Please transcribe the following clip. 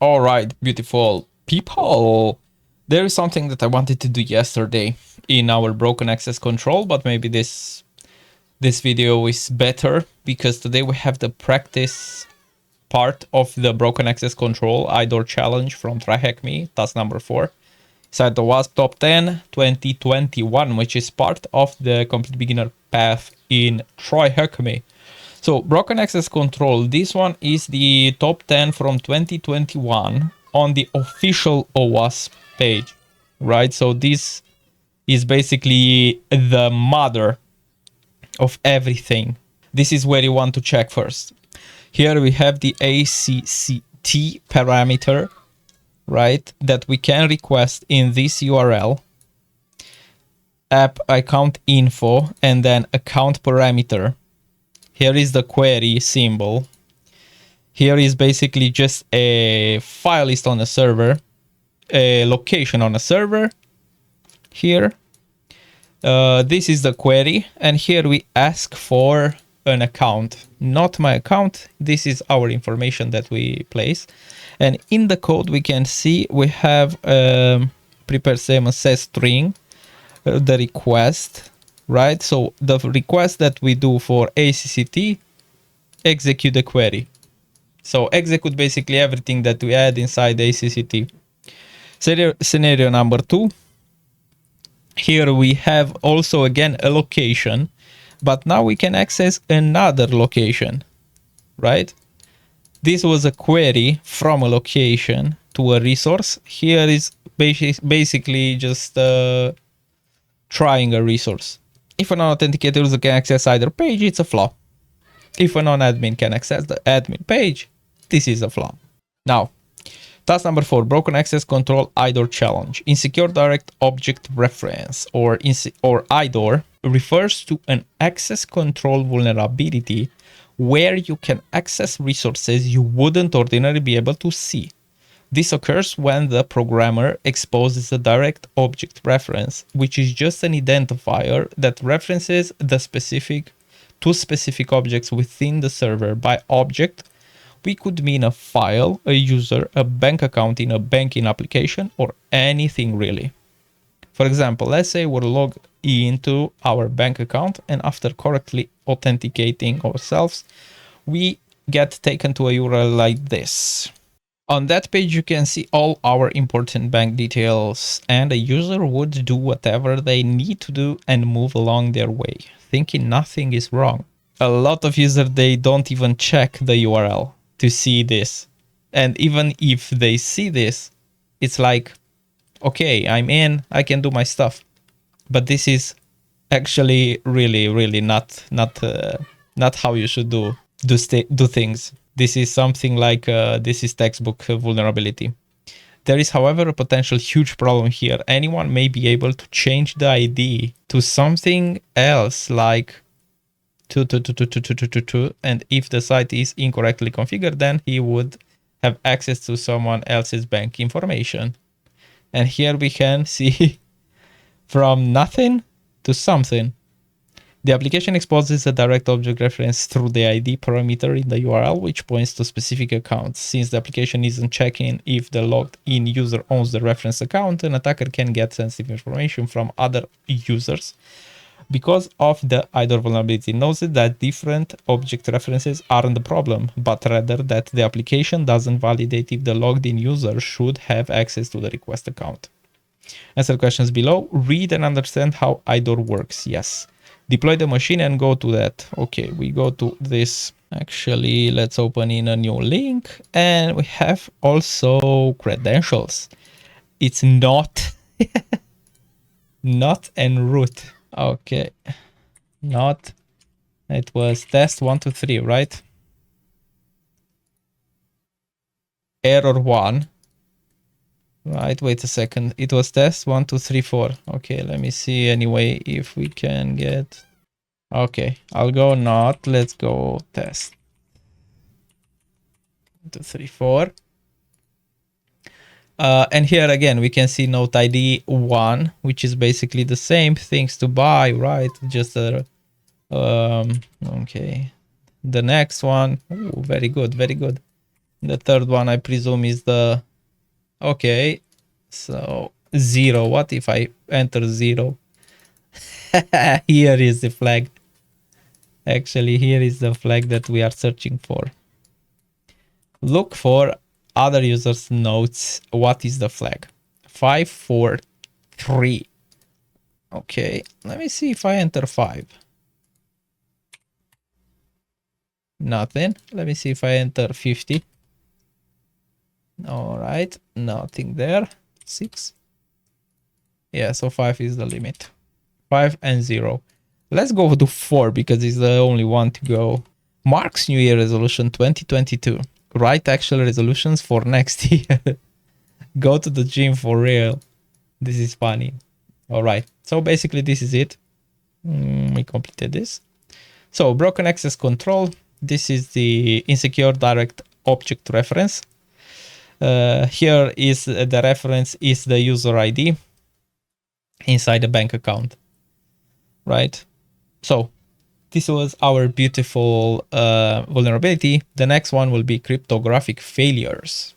All right, beautiful people. There is something that I wanted to do yesterday in our broken access control, but maybe this video is better because today we have the practice part of the broken access control IDOR challenge from TryHackMe, task number 4. Inside the WASP Top 10 2021, which is part of the complete beginner path in TryHackMe. So broken access control, this one is the top 10 from 2021 on the official OWASP page, right? So this is basically the mother of everything. This is where you want to check first. Here we have the ACCT parameter, right? That we can request in this URL, app account info, and then account parameter. Here is the query symbol. Here is basically just a file list on a server, a location on a server. Here, this is the query, and here we ask for an account. Not my account, this is our information that we place. And in the code we can see we have prepare same says string, the request, right? So the request that we do for ACCT, execute the query. So execute basically everything that we add inside ACCT. Scenario number 2. Here we have also again a location, but now we can access another location, right? This was a query from a location to a resource. Here is basically just trying a resource. If a non-authenticated user can access either page, it's a flaw. If a non-admin can access the admin page, this is a flaw. Now, task number 4, broken access control IDOR challenge. Insecure direct object reference, or IDOR, refers to an access control vulnerability where you can access resources you wouldn't ordinarily be able to see. This occurs when the programmer exposes a direct object reference, which is just an identifier that references the specific objects within the server. By object, we could mean a file, a user, a bank account in a banking application, or anything really. For example, let's say we're logged into our bank account, and after correctly authenticating ourselves, we get taken to a URL like this. On that page, you can see all our important bank details, and a user would do whatever they need to do and move along their way, thinking nothing is wrong. A lot of users, they don't even check the URL to see this. And even if they see this, it's like, okay, I'm in, I can do my stuff. But this is actually really not how you should do things. This is something like this is textbook vulnerability. There is, however, a potential huge problem here. Anyone may be able to change the ID to something else, like 2222222, and if the site is incorrectly configured, then he would have access to someone else's bank information. And here we can see from nothing to something. The application exposes a direct object reference through the ID parameter in the URL, which points to specific accounts. Since the application isn't checking if the logged in user owns the reference account, an attacker can get sensitive information from other users. Because of the IDOR vulnerability, knows that different object references aren't the problem, but rather that the application doesn't validate if the logged in user should have access to the request account. Answer questions below. Read and understand how IDOR works. Yes. Deploy the machine and go to that. Okay, we go to this. Actually, let's open in a new link, and we have also credentials. It's not en route. Okay, not. It was test 1, 2, 3, right? Error 1. Right, wait a second. It was test 1, 2, 3, 4. Okay, let me see anyway if we can get. Okay, I'll go not. Let's go test 1, 2, 3, 4. And here again, we can see note ID 1, which is basically the same things to buy, right? Just okay. The next one, ooh, very good, very good. The third one, I presume, is the... Okay, so 0. What if I enter 0? Here is the flag. Actually, here is the flag that we are searching for. Look for other users' notes. What is the flag? 543. Okay, let me see if I enter 5. Nothing. Let me see if I enter 50. All right, nothing there. 6. Yeah, so 5 is the limit. 5 and 0. Let's go to 4 because it's the only one to go. Mark's New Year resolution 2022. Write actual resolutions for next year. Go to the gym for real. This is funny. All right. So basically this is it. We completed this. So broken access control. This is the insecure direct object reference. Here is the reference is the user ID inside the bank account. Right. So this was our beautiful vulnerability. The next one will be cryptographic failures.